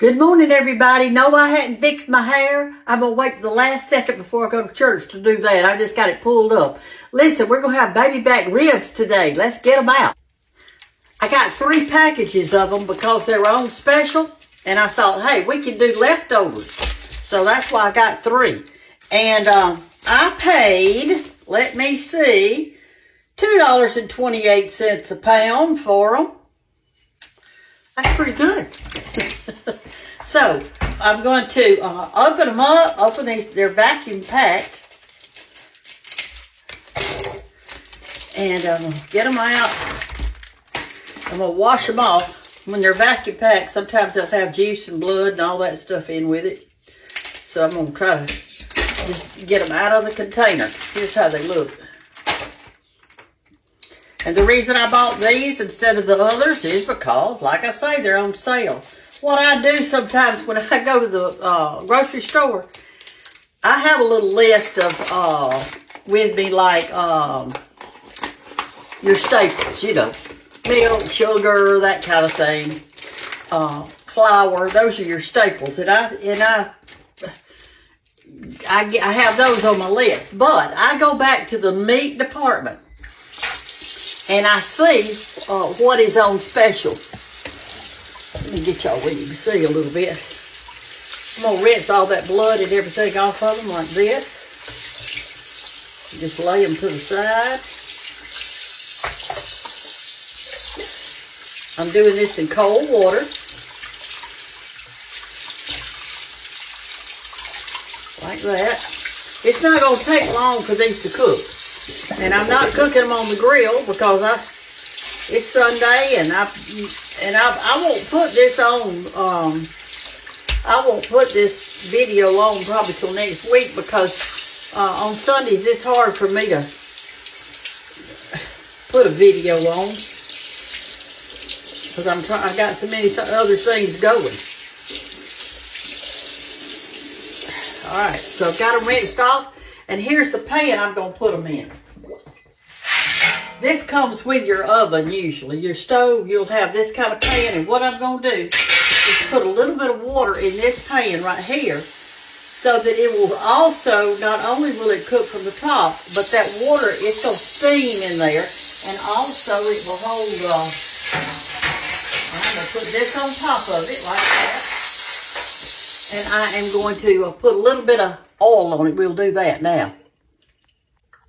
Good morning, everybody. No, I hadn't fixed my hair. I'm going to wait for the last second before I go to church to do that. I just got it pulled up. Listen, we're going to have baby back ribs today. Let's get them out. I got 3 packages of them because they were on special. And I thought, hey, we can do leftovers. So that's why I got 3. And I paid, let me see, $2.28 a pound for them. That's pretty good. So, I'm going to open them up, open these, they're vacuum packed. And I'm going to get them out. I'm going to wash them off. When they're vacuum packed, sometimes they'll have juice and blood and all that stuff in with it. So I'm going to try to just get them out of the container. Here's how they look. And the reason I bought these instead of the others is because, like I say, they're on sale. What I do sometimes when I go to the grocery store, I have a little list of, with me, like, your staples, you know, milk, sugar, that kind of thing, flour, those are your staples. And I have those on my list. But I go back to the meat department and I see what is on special. Let me get y'all where you can see a little bit. I'm going to rinse all that blood and everything off of them like this. Just lay them to the side. I'm doing this in cold water. Like that. It's not going to take long for these to cook. And I'm not cooking them on the grill because it's Sunday and I won't put this on, I won't put this video on probably till next week because on Sundays it's hard for me to put a video on because I got so many other things going. Alright, so I've got them rinsed off and here's the pan I'm going to put them in. This comes with your oven usually. Your stove, you'll have this kind of pan. And what I'm going to do is put a little bit of water in this pan right here so that it will also, not only will it cook from the top, but that water, it's going to steam in there. And also it will hold, I'm going to put this on top of it like that. And I am going to put a little bit of oil on it. We'll do that now.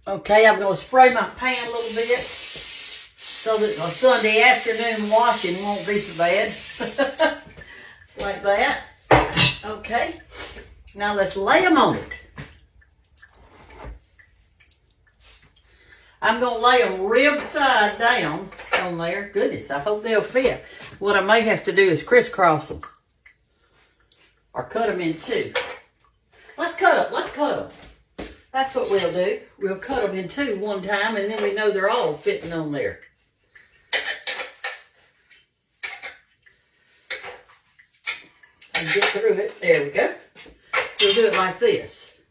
Okay, I'm going to spray my pan a little bit so that a Sunday afternoon washing won't be so bad. Like that. Okay. Now let's lay them on it. I'm going to lay them rib side down on there. Goodness, I hope they'll fit. What I may have to do is crisscross them. Or cut them in 2. Let's cut them. Let's cut them. That's what we'll do. We'll cut them in 2 one time, and then we know they're all fitting on there. And get through it. There we go. We'll do it like this.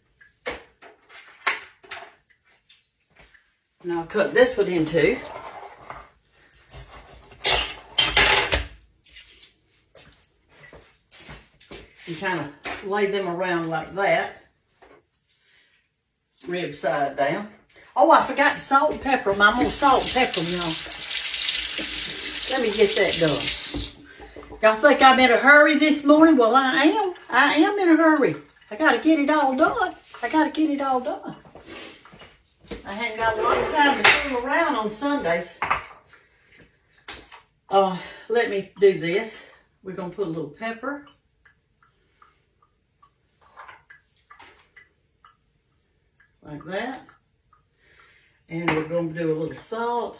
Now I'll cut this one in 2. And kind of lay them around like that. Rib side down. Oh, I forgot to salt and pepper them. I'm going to salt and pepper them, y'all. Let me get that done. Y'all think I'm in a hurry this morning? Well, I am. I am in a hurry. I got to get it all done. I hadn't got a lot of time to fool around on Sundays. Let me do this. We're going to put a little pepper. Like that. And we're going to do a little salt.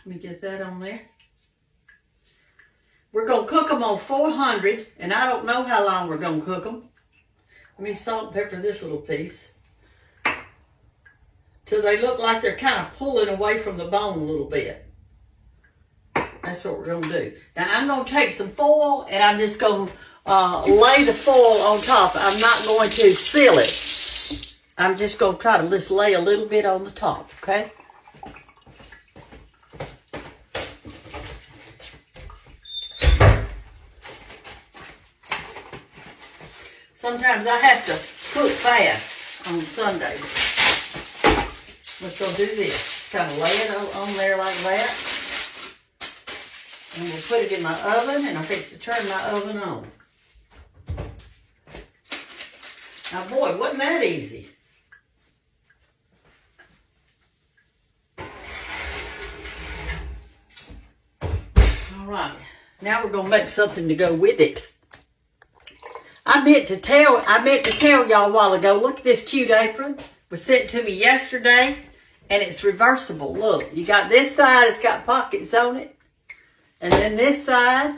Let me get that on there. We're going to cook them on 400, and I don't know how long we're going to cook them. Let me salt and pepper this little piece. Till they look like they're kind of pulling away from the bone a little bit. That's what we're going to do. Now, I'm going to take some foil, and I'm just going to lay the foil on top. I'm not going to seal it. I'm just going to try to just lay a little bit on the top, okay? Sometimes I have to cook fast on Sundays. Let's go do this. Kind of lay it on there like that. And we'll put it in my oven, and I fix to turn my oven on. Now, boy, wasn't that easy? All right, now we're gonna make something to go with it. I meant to tell y'all a while ago. Look at this cute apron. It was sent to me yesterday, and it's reversible. Look, you got this side. It's got pockets on it, and then this side.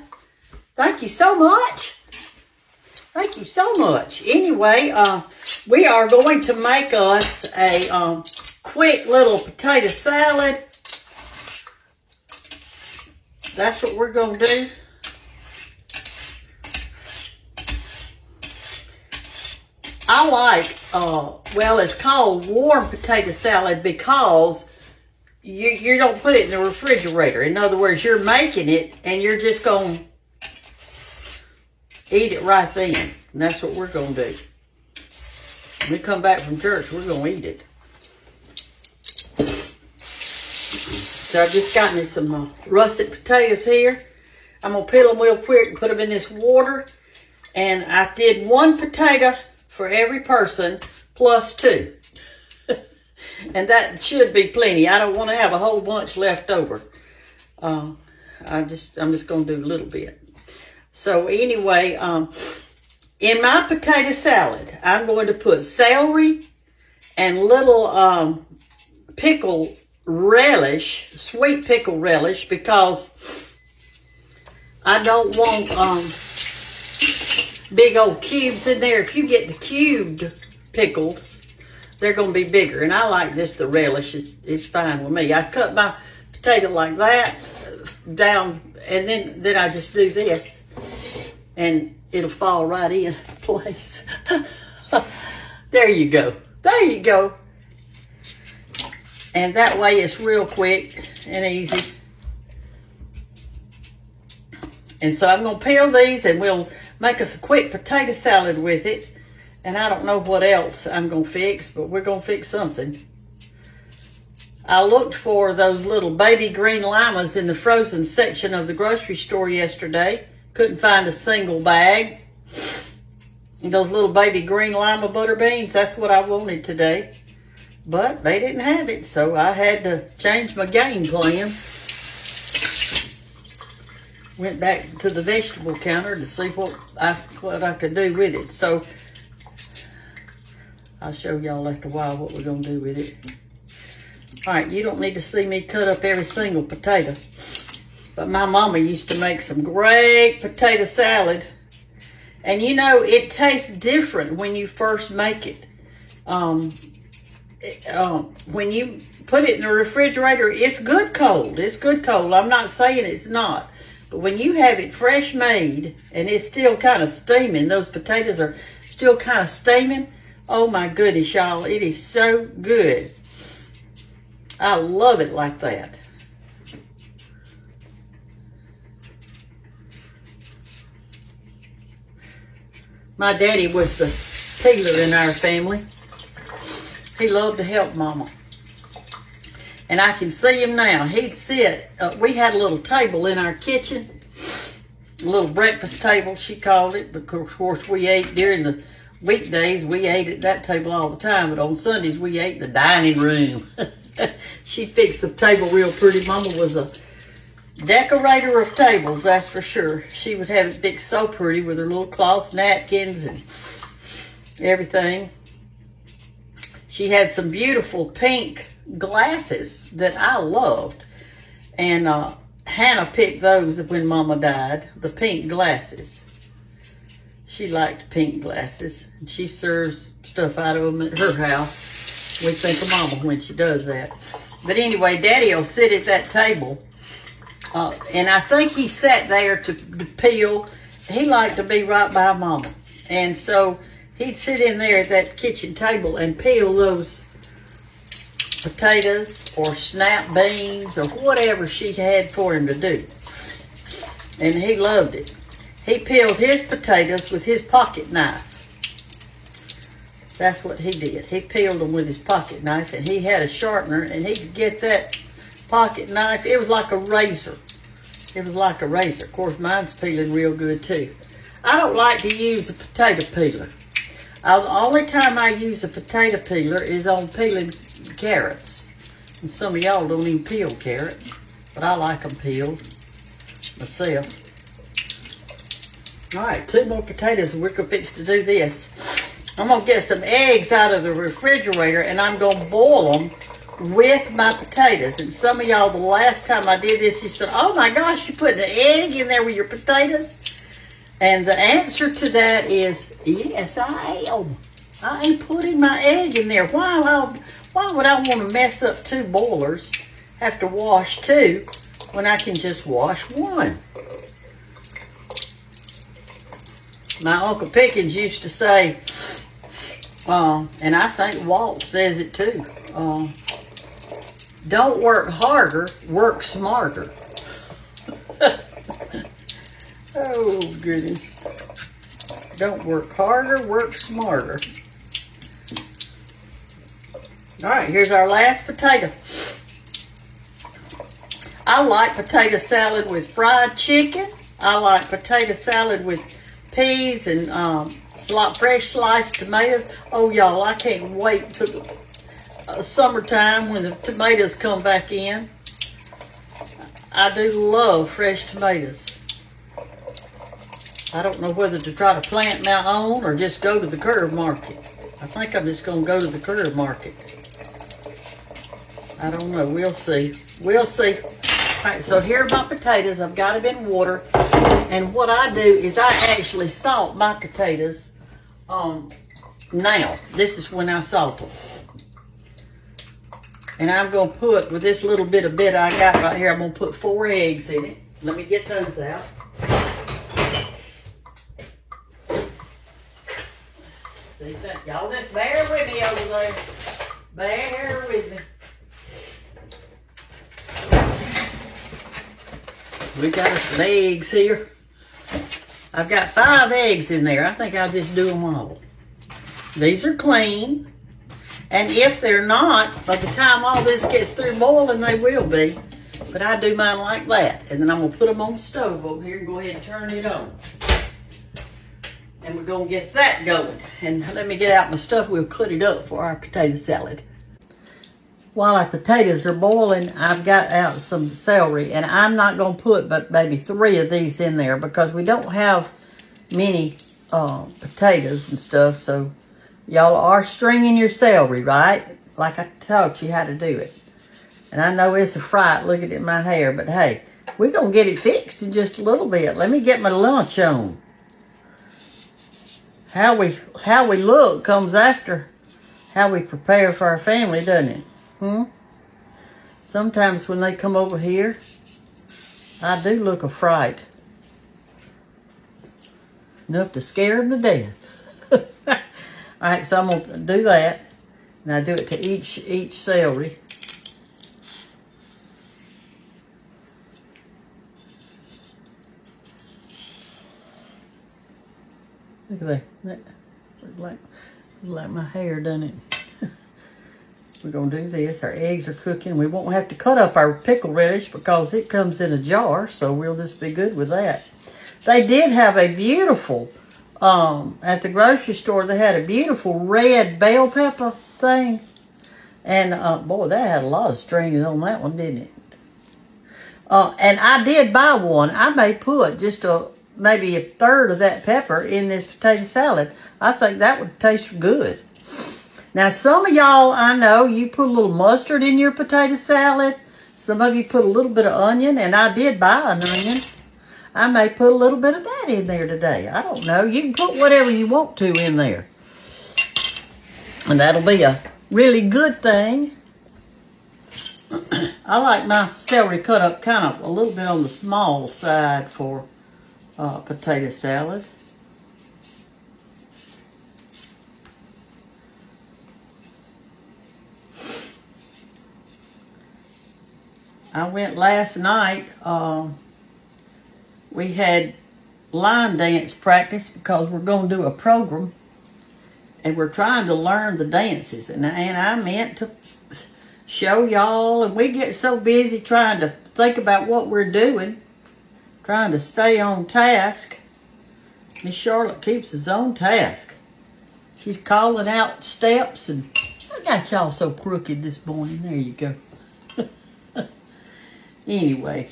Thank you so much. Thank you so much. Anyway, we are going to make us a quick little potato salad. That's what we're going to do. I like, well, it's called warm potato salad because you don't put it in the refrigerator. In other words, you're making it and you're just going to eat it right then. And that's what we're going to do. When we come back from church, we're going to eat it. So I've just got me some russet potatoes here. I'm going to peel them real quick and put them in this water. And I did 1 potato for every person plus 2. And that should be plenty. I don't want to have a whole bunch left over. I'm just going to do a little bit. So anyway, in my potato salad, I'm going to put celery and little pickle relish, sweet pickle relish, because I don't want big old cubes in there. If you get the cubed pickles, they're going to be bigger. And I like just the relish. It's fine with me. I cut my potato like that down, and then I just do this, and it'll fall right in place. There you go. There you go. And that way it's real quick and easy. And so I'm going to peel these, and we'll make us a quick potato salad with it. And I don't know what else I'm going to fix, but we're going to fix something. I looked for those little baby green limas in the frozen section of the grocery store yesterday. Couldn't find a single bag. And those little baby green lima butter beans, that's what I wanted today. But they didn't have it, so I had to change my game plan. Went back to the vegetable counter to see what I could do with it. So I'll show y'all after a while what we're going to do with it. All right, you don't need to see me cut up every single potato. But my mama used to make some great potato salad. And you know, it tastes different when you first make it. When you put it in the refrigerator, it's good cold. It's good cold. I'm not saying it's not. But when you have it fresh made and it's still kind of steaming, those potatoes are still kind of steaming. Oh my goodness, y'all. It is so good. I love it like that. My daddy was the peeler in our family. He loved to help Mama. And I can see him now. He'd sit, we had a little table in our kitchen, a little breakfast table, she called it. But of course, we ate during the weekdays, we ate at that table all the time. But on Sundays, we ate in the dining room. She fixed the table real pretty. Mama was a decorator of tables, that's for sure. She would have it fixed so pretty with her little cloth napkins and everything. She had some beautiful pink glasses that I loved. And Hannah picked those when Mama died, the pink glasses. She liked pink glasses. And she serves stuff out of them at her house. We think of Mama when she does that. But anyway, Daddy will sit at that table. And I think he sat there to peel. He liked to be right by Mama. And so he'd sit in there at that kitchen table and peel those potatoes or snap beans or whatever she had for him to do. And he loved it. He peeled his potatoes with his pocket knife. That's what he did. He peeled them with his pocket knife, and he had a sharpener, and he could get that pocket knife. It was like a razor. It was like a razor. Of course, mine's peeling real good, too. I don't like to use a potato peeler. The only time I use a potato peeler is on peeling carrots. And some of y'all don't even peel carrots, but I like them peeled myself. All right, 2 more potatoes, and we're going to fix to do this. I'm going to get some eggs out of the refrigerator, and I'm going to boil them with my potatoes. And some of y'all, the last time I did this, you said, oh my gosh, you put an egg in there with your potatoes? And the answer to that is, yes, I am. I ain't putting my egg in there. Why would I want to mess up 2 boilers, have to wash 2, when I can just wash 1? My Uncle Pickens used to say, and I think Walt says it too, don't work harder, work smarter. Oh, goodness. Don't work harder, work smarter. All right, here's our last potato. I like potato salad with fried chicken. I like potato salad with peas and fresh sliced tomatoes. Oh, y'all, I can't wait till summertime when the tomatoes come back in. I do love fresh tomatoes. I don't know whether to try to plant my own or just go to the curb market. I think I'm just going to go to the curb market. I don't know. We'll see. We'll see. All right, so here are my potatoes. I've got them in water. And what I do is I actually salt my potatoes now. This is when I salt them. And I'm going to put, with this little bit I got right here, I'm going to put 4 eggs in it. Let me get those out. Y'all just bear with me over there. Bear with me. We got some eggs here. I've got 5 eggs in there. I think I'll just do them all. These are clean. And if they're not, by the time all this gets through boiling, they will be. But I do mine like that. And then I'm going to put them on the stove over here and go ahead and turn it on. And we're going to get that going. And let me get out my stuff. We'll cut it up for our potato salad. While our potatoes are boiling, I've got out some celery. And I'm not going to put but maybe 3 of these in there because we don't have many potatoes and stuff. So y'all are stringing your celery, right? Like I taught you how to do it. And I know it's a fright looking at my hair. But hey, we're going to get it fixed in just a little bit. Let me get my lunch on. How we look comes after how we prepare for our family, doesn't it? Sometimes when they come over here, I do look a fright. Enough to scare them to death. All right, so I'm going to do that. And I do it to each celery. Look at that. Like my hair, doesn't it? We're going to do this. Our eggs are cooking. We won't have to cut up our pickle relish because it comes in a jar, so we'll just be good with that. They did have a beautiful, at the grocery store, they had a beautiful red bell pepper thing. And, boy, that had a lot of strings on that one, didn't it? And I did buy one. I may put just maybe a third of that pepper in this potato salad. I think that would taste good. Now, some of y'all, I know, you put a little mustard in your potato salad. Some of you put a little bit of onion, and I did buy an onion. I may put a little bit of that in there today. I don't know. You can put whatever you want to in there. And that'll be a really good thing. I like my celery cut up kind of a little bit on the small side for potato salad. I went last night. We had line dance practice because we're going to do a program. And we're trying to learn the dances. And I meant to show y'all. And we get so busy trying to think about what we're doing. Trying to stay on task. Miss Charlotte keeps us on task. She's calling out steps, and I got y'all so crooked this morning. There you go. Anyway,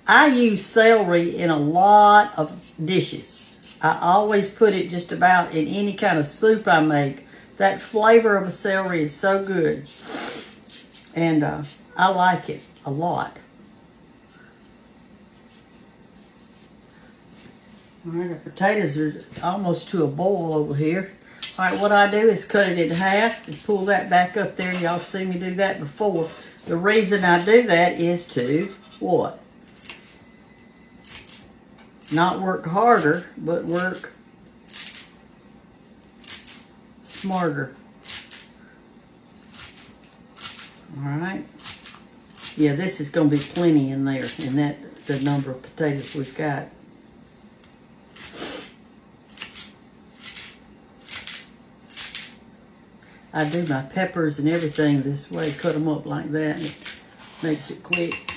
I use celery in a lot of dishes. I always put it just about in any kind of soup I make. That flavor of a celery is so good, and I like it a lot. All right, the potatoes are almost to a boil over here. All right, what I do is cut it in half and pull that back up there. Y'all have seen me do that before. The reason I do that is to, what? Not work harder, but work smarter. All right. Yeah, this is going to be plenty in there, in the number of potatoes we've got. I do my peppers and everything this way, cut them up like that, and it makes it quick.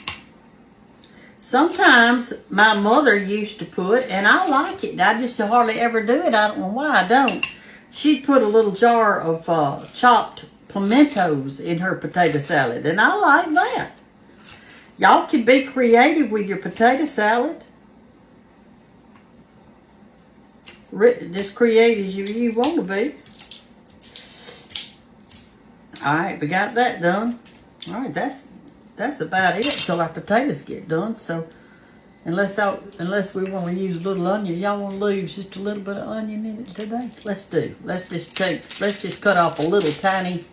Sometimes my mother used to put, and I like it, I just hardly ever do it, I don't know why I don't. She'd put a little jar of chopped pimentos in her potato salad, and I like that. Y'all can be creative with your potato salad. Just create as you want to be. All right, we got that done. All right, that's about it till our potatoes get done. So, unless we want to use a little onion, y'all want to lose just a little bit of onion in it today? Let's just cut off a little tiny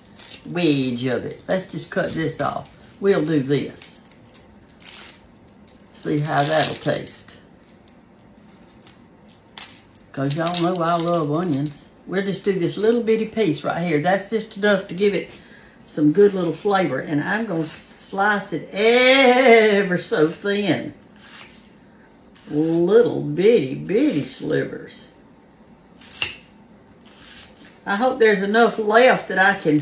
wedge of it. Let's just cut this off. We'll do this. See how that'll taste. Because y'all know I love onions. We'll just do this little bitty piece right here. That's just enough to give it some good little flavor. And I'm going to slice it ever so thin. Little bitty slivers. I hope there's enough left that I can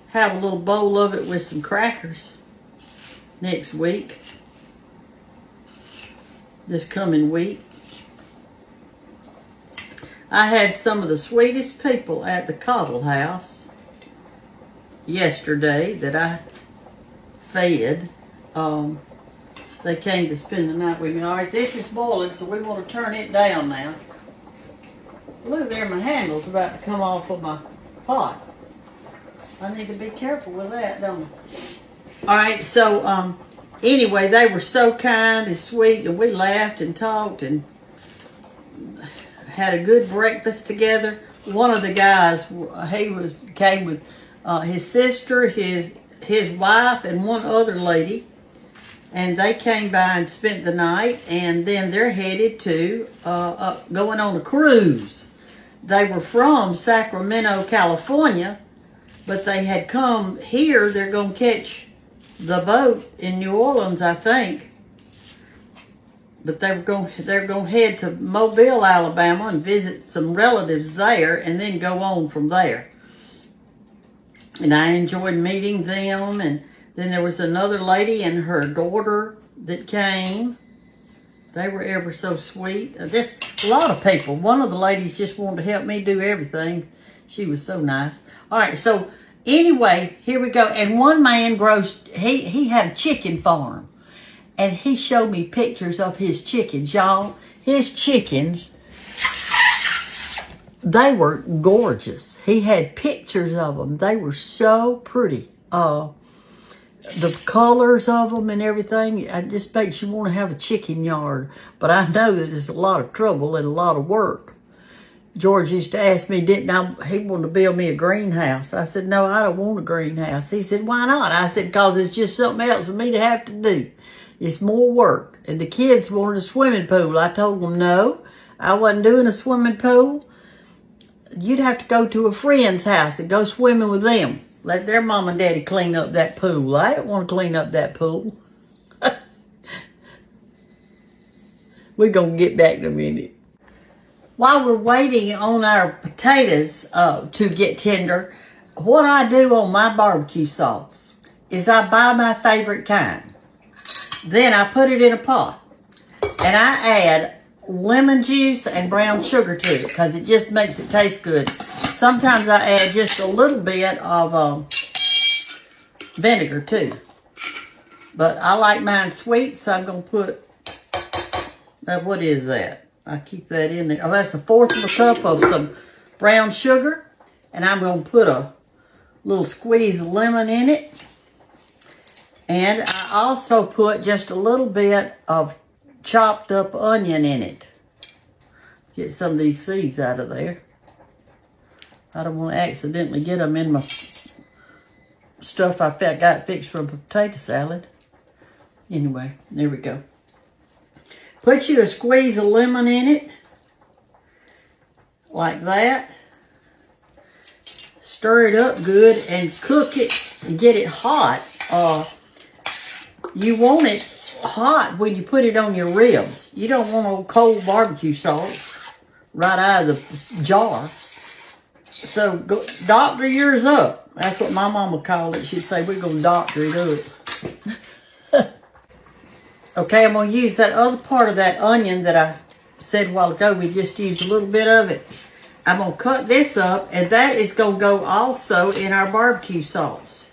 have a little bowl of it with some crackers next week. This coming week. I had some of the sweetest people at the Cottle house yesterday that I fed. They came to spend the night with me. All right, this is boiling, so we want to turn it down now. Look there, my handle's about to come off of my pot. I need to be careful with that, don't I? All right, so anyway, they were so kind and sweet, and we laughed and talked and had a good breakfast together. One of the guys, came with his sister, his wife, and one other lady, and they came by and spent the night. And then they're headed to going on a cruise. They were from Sacramento, California, but they had come here. They're going to catch the boat in New Orleans, I think. But they're going to head to Mobile, Alabama, and visit some relatives there, and then go on from there. And I enjoyed meeting them. And then there was another lady and her daughter that came. They were ever so sweet. Just a lot of people. One of the ladies just wanted to help me do everything. She was so nice. All right, so anyway, here we go. And one man he had a chicken farm. And he showed me pictures of his chickens, y'all. His chickens, they were gorgeous. He had pictures of them. They were so pretty. The colors of them and everything, it just makes you want to have a chicken yard. But I know that it's a lot of trouble and a lot of work. George used to ask me, he wanted to build me a greenhouse. I said, no, I don't want a greenhouse. He said, why not? I said, because it's just something else for me to have to do. It's more work. And the kids wanted a swimming pool. I told them no, I wasn't doing a swimming pool. You'd have to go to a friend's house and go swimming with them. Let their mom and daddy clean up that pool. I don't want to clean up that pool. We're going to get back in a minute. while we're waiting on our potatoes to get tender, what I do on my barbecue sauce is I buy my favorite kind. Then I put it in a pot. And I add lemon juice and brown sugar to it because it just makes it taste good. Sometimes I add just a little bit of vinegar too. But I like mine sweet, so I'm going to put, what is that? I keep that in there. Oh, that's a fourth of a cup of some brown sugar. And I'm going to put a little squeeze of lemon in it. And I also put just a little bit of chopped up onion in it. Get some of these seeds out of there. I don't want to accidentally get them in my stuff I got fixed for a potato salad. Anyway, there we go. Put you a squeeze of lemon in it. Like that. Stir it up good and cook it and get it hot. You want it hot when you put it on your ribs. You don't want no cold barbecue sauce right out of the jar. So go doctor yours up. That's what my mama called it. She'd say, we're going to doctor it up. Okay, I'm going to use that other part of that onion that I said a while ago. We just used a little bit of it. I'm going to cut this up, and that is going to go also in our barbecue sauce.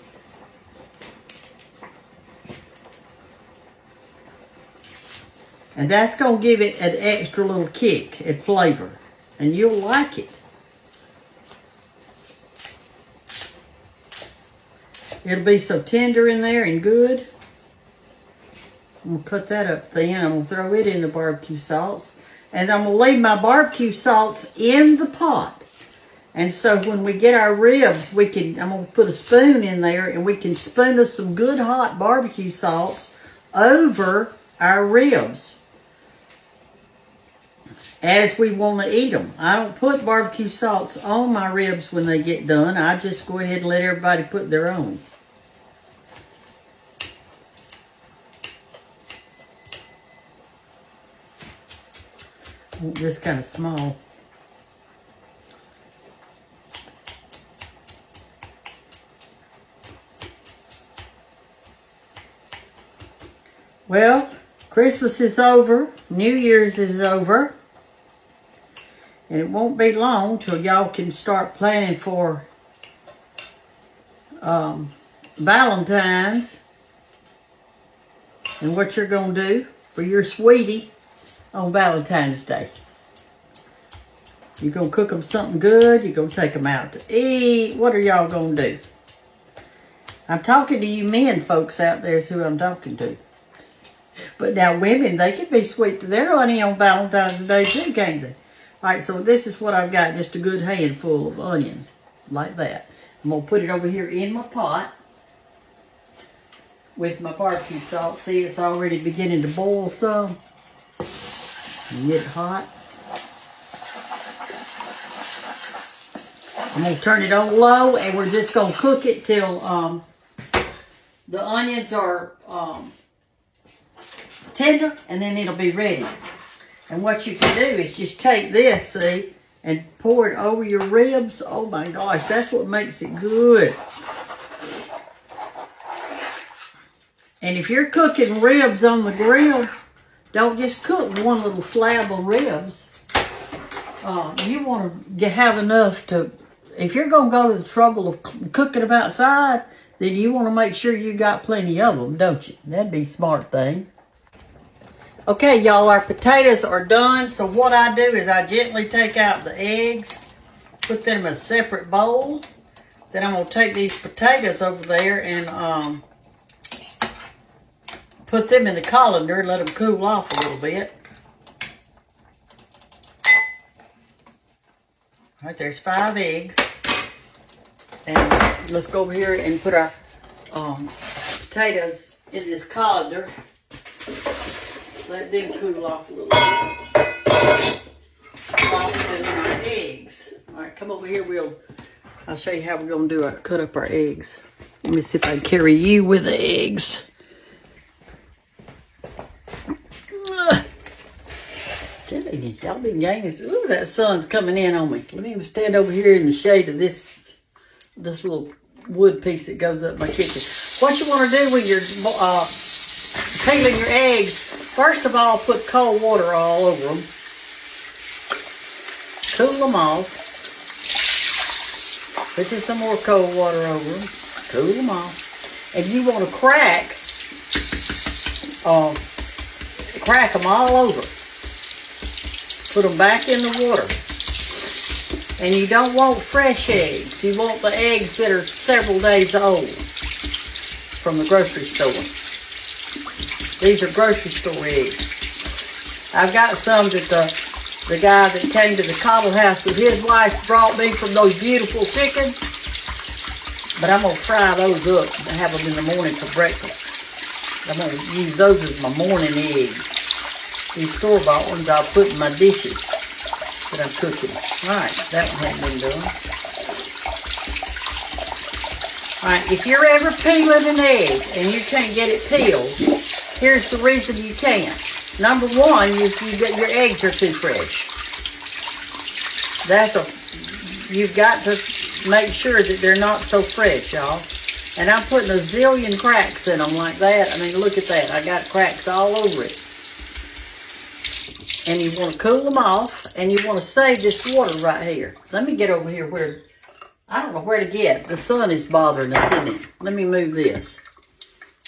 And that's going to give it an extra little kick and flavor. And you'll like it. It'll be so tender in there and good. I'm going to cut that up thin. I'm going to throw it in the barbecue sauce. And I'm going to leave my barbecue sauce in the pot. And so when we get our ribs, I'm going to put a spoon in there and we can spoon us some good hot barbecue sauce over our ribs as we want to eat them. I don't put barbecue sauce on my ribs when they get done. I just go ahead and let everybody put their own. I want this kind of small. Well, Christmas is over. New Year's is over. And it won't be long till y'all can start planning for Valentine's and what you're going to do for your sweetie on Valentine's Day. You're going to cook them something good. You're going to take them out to eat. What are y'all going to do? I'm talking to you men folks out there is who I'm talking to. But now women, they can be sweet to their honey on Valentine's Day too, can't they? All right, so this is what I've got, just a good handful of onion, like that. I'm going to put it over here in my pot with my barbecue sauce. See, it's already beginning to boil some. Get it hot. I'm going to turn it on low, and we're just going to cook it till the onions are tender, and then it'll be ready. And what you can do is just take this, see, and pour it over your ribs. Oh my gosh, that's what makes it good. And if you're cooking ribs on the grill, don't just cook one little slab of ribs. You want to have enough to, if you're going to go to the trouble of cooking them outside, then you want to make sure you got plenty of them, don't you? That'd be a smart thing. Okay, y'all, our potatoes are done. So what I do is I gently take out the eggs, put them in a separate bowl. Then I'm going to take these potatoes over there and put them in the colander and let them cool off a little bit. All right, there's 5 eggs. And let's go over here and put our potatoes in this colander. Let them cool off a little bit. Soften our eggs. All right, come over here. I'll show you how we're going to cut up our eggs. Let me see if I can carry you with the eggs. Get telling you, y'all been gaining. Ooh, that sun's coming in on me. Let me stand over here in the shade of this little wood piece that goes up my kitchen. What you want to do when you're peeling your eggs, first of all, put cold water all over them. Cool them off. Put just some more cold water over them. Cool them off. And you want to crack them all over. Put them back in the water. And you don't want fresh eggs. You want the eggs that are several days old from the grocery store. These are grocery store eggs. I've got some that the guy that came to the Cottle house with his wife brought me from those beautiful chickens. But I'm going to fry those up and have them in the morning for breakfast. I'm going to use those as my morning eggs. These store-bought ones I'll put in my dishes that I'm cooking. Alright, that one hasn't been done. Alright, if you're ever peeling an egg and you can't get it peeled, here's the reason you can't. Number one, your eggs are too fresh. You've got to make sure that they're not so fresh, y'all. And I'm putting a zillion cracks in them like that. I mean, look at that. I got cracks all over it. And you want to cool them off, and you want to save this water right here. Let me get over here where, I don't know where to get. The sun is bothering us, isn't it? Let me move this.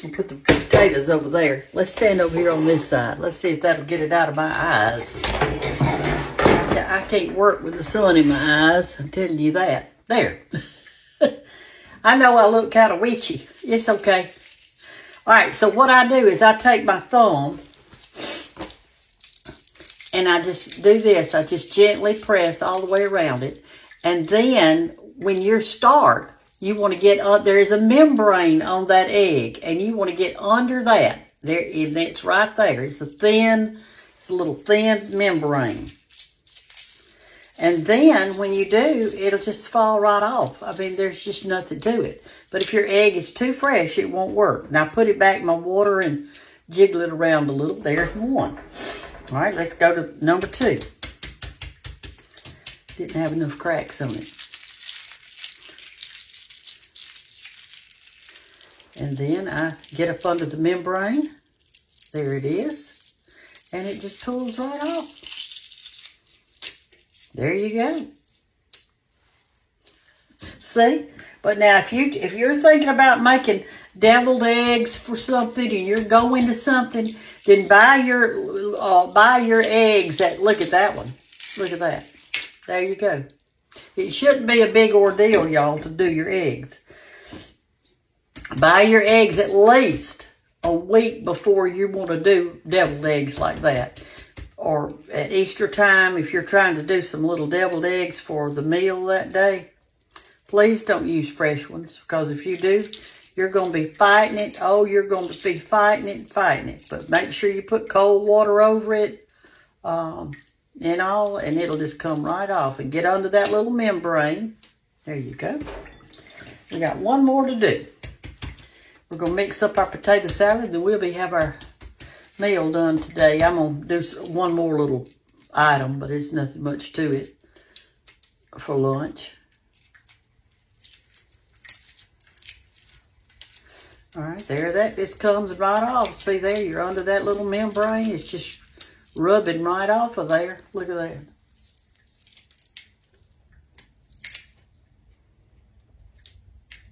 I'll put the potatoes over there. Let's stand over here on this side. Let's see if that'll get it out of my eyes. I can't work with the sun in my eyes. I'm telling you that. There. I know I look kind of witchy. It's okay. All right, so what I do is I take my thumb and I just do this. I just gently press all the way around it. And then when you start, you want to get, there is a membrane on that egg, and you want to get under that. There, and it's right there. It's a little thin membrane. And then when you do, it'll just fall right off. I mean, there's just nothing to it. But if your egg is too fresh, it won't work. Now put it back in my water and jiggle it around a little. There's one. All right, let's go to number 2. Didn't have enough cracks on it. And then I get up under the membrane. There it is. And it just pulls right off. There you go. See? But now if you're thinking about making deviled eggs for something and you're going to something, then buy your eggs look at that one. Look at that. There you go. It shouldn't be a big ordeal, y'all, to do your eggs. Buy your eggs at least a week before you want to do deviled eggs like that. Or at Easter time, if you're trying to do some little deviled eggs for the meal that day, please don't use fresh ones. Because if you do, you're going to be fighting it. Oh, you're going to be fighting it and fighting it. But make sure you put cold water over it and all, and it'll just come right off. And get under that little membrane. There you go. We got one more to do. We're going to mix up our potato salad, and we'll have our meal done today. I'm going to do one more little item, but it's nothing much to it for lunch. All right, there that just comes right off. See there, you're under that little membrane. It's just rubbing right off of there. Look at that.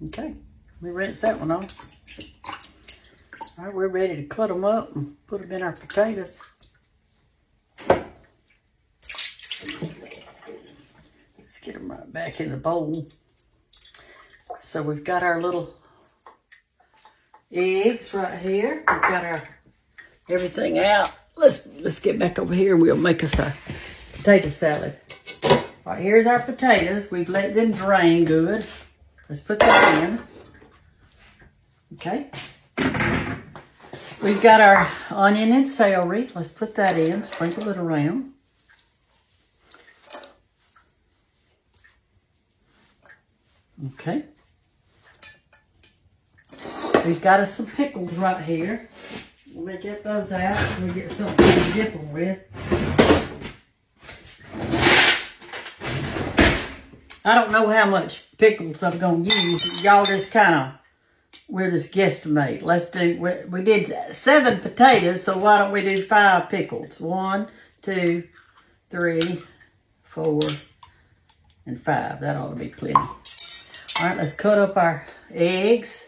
Okay, let me rinse that one off. All right, we're ready to cut them up and put them in our potatoes. Let's get them right back in the bowl. So we've got our little eggs right here. We've got our everything out. Let's get back over here and we'll make us our potato salad. All right, here's our potatoes. We've let them drain good. Let's put that in. Okay. We've got our onion and celery. Let's put that in, sprinkle it around. Okay. We've got us some pickles right here. Let me get those out. Let me get something to dip them with. I don't know how much pickles I'm going to use. Y'all just we'll just guesstimate. Let's do, we did 7 potatoes, so why don't we do 5 pickles? 1, 2, 3, 4, and 5. That ought to be plenty. All right, let's cut up our eggs.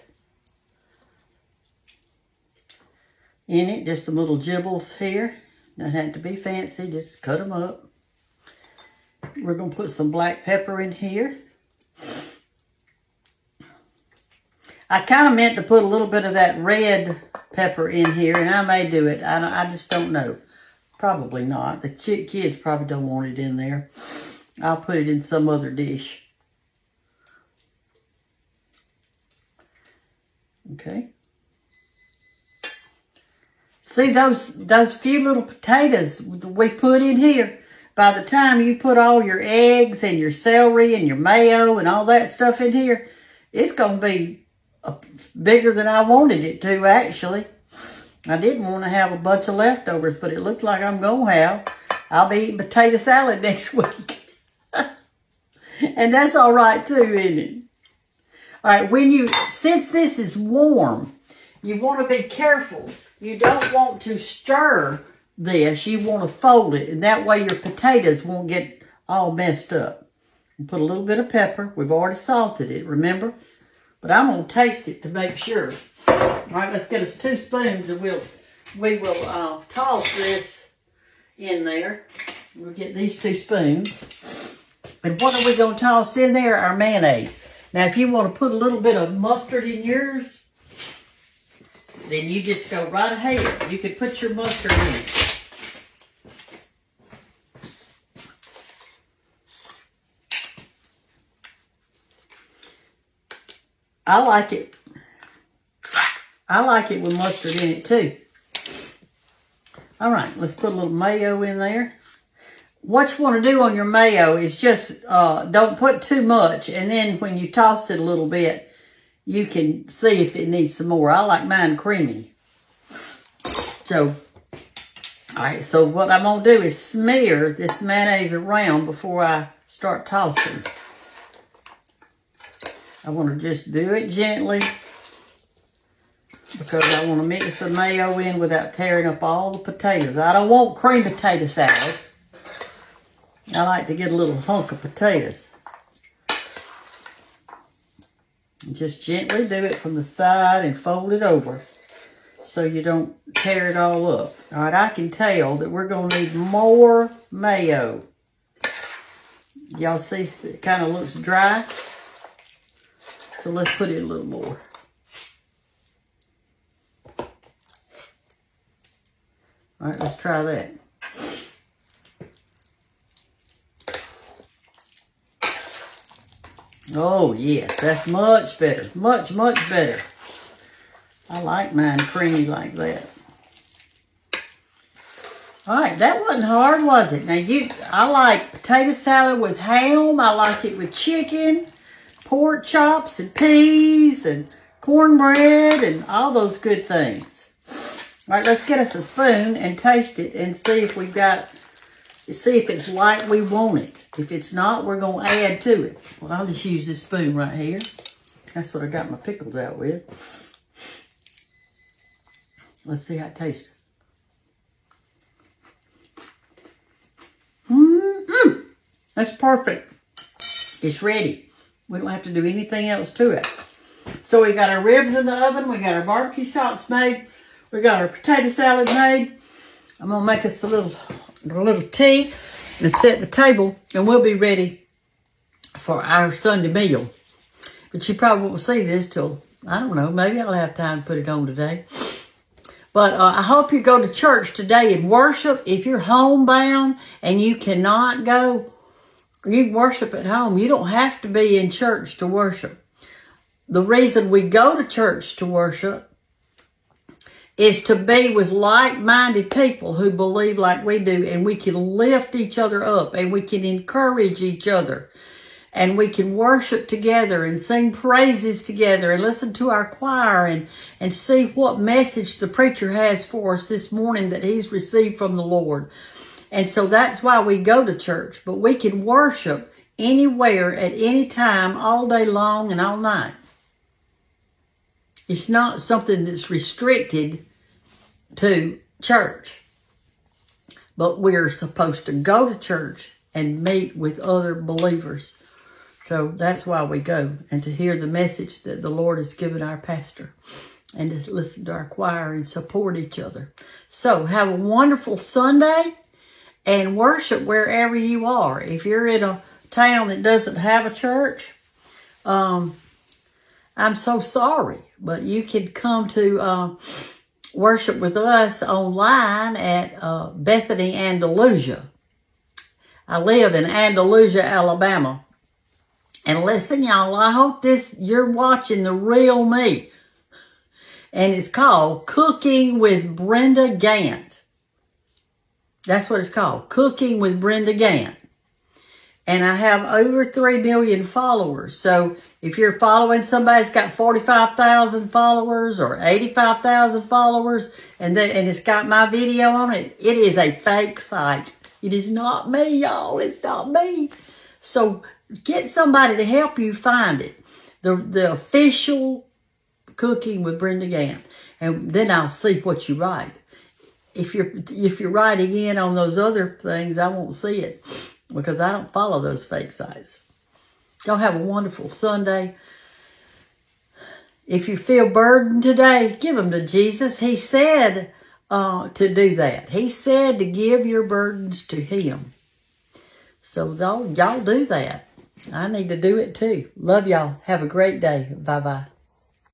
In it, just some little gibbles here. Doesn't have to be fancy, just cut them up. We're going to put some black pepper in here. I kind of meant to put a little bit of that red pepper in here, and I may do it. I just don't know. Probably not. The kids probably don't want it in there. I'll put it in some other dish. Okay. See those few little potatoes we put in here? By the time you put all your eggs and your celery and your mayo and all that stuff in here, it's going to be bigger than I wanted it to, actually. I didn't want to have a bunch of leftovers, but it looks like I'm going to have. I'll be eating potato salad next week. And that's all right, too, isn't it? All right, since this is warm, you want to be careful. You don't want to stir this. You want to fold it, and that way your potatoes won't get all messed up. And put a little bit of pepper. We've already salted it, remember? But I'm going to taste it to make sure. All right, let's get us 2 spoons, and we will toss this in there. We'll get these 2 spoons. And what are we going to toss in there? Our mayonnaise. Now, if you want to put a little bit of mustard in yours, then you just go right ahead. You could put your mustard in it. I like it. I like it with mustard in it too. All right, let's put a little mayo in there. What you want to do on your mayo is just don't put too much, and then when you toss it a little bit, you can see if it needs some more. I like mine creamy. So, all right, so what I'm going to do is smear this mayonnaise around before I start tossing. I want to just do it gently because I want to mix the mayo in without tearing up all the potatoes. I don't want cream potato salad. I like to get a little hunk of potatoes. And just gently do it from the side and fold it over so you don't tear it all up. All right, I can tell that we're going to need more mayo. Y'all see it kind of looks dry? So let's put in a little more. All right, let's try that. Oh, yes, that's much better. Much, much better. I like mine creamy like that. All right, that wasn't hard, was it? Now, I like potato salad with ham. I like it with chicken, pork chops, and peas, and cornbread, and all those good things. All right, let's get us a spoon and taste it and see if it's like we want it. If it's not, we're going to add to it. Well, I'll just use this spoon right here. That's what I got my pickles out with. Let's see how it tastes. That's perfect. It's ready. We don't have to do anything else to it. So we got our ribs in the oven. We got our barbecue sauce made. We got our potato salad made. I'm going to make us a little tea and set the table, and we'll be ready for our Sunday meal. But you probably won't see this till, I don't know, maybe I'll have time to put it on today. But I hope you go to church today and worship. If you're homebound and you cannot go, you can worship at home. You don't have to be in church to worship. The reason we go to church to worship is to be with like-minded people who believe like we do, and we can lift each other up, and we can encourage each other, and we can worship together and sing praises together and listen to our choir and see what message the preacher has for us this morning that he's received from the Lord. And so that's why we go to church, but we can worship anywhere, at any time, all day long and all night. It's not something that's restricted to church. But we're supposed to go to church and meet with other believers. So that's why we go, and to hear the message that the Lord has given our pastor, and to listen to our choir and support each other. So have a wonderful Sunday, and worship wherever you are. If you're in a town that doesn't have a church, I'm so sorry, but you could come to worship with us online at Bethany, Andalusia. I live in Andalusia, Alabama. And listen, y'all, I hope you're watching the real me. And it's called Cooking with Brenda Gantt. That's what it's called, Cooking with Brenda Gantt. And I have over 3 million followers. So if you're following somebody that's got 45,000 followers or 85,000 followers, and it's got my video on it, it is a fake site. It is not me, y'all. It's not me. So get somebody to help you find it. The official Cooking with Brenda Gantt. And then I'll see what you write. If you're writing in on those other things, I won't see it, because I don't follow those fake sites. Y'all have a wonderful Sunday. If you feel burdened today, give them to Jesus. He said to do that. He said to give your burdens to him. So y'all do that. I need to do it too. Love y'all. Have a great day. Bye-bye.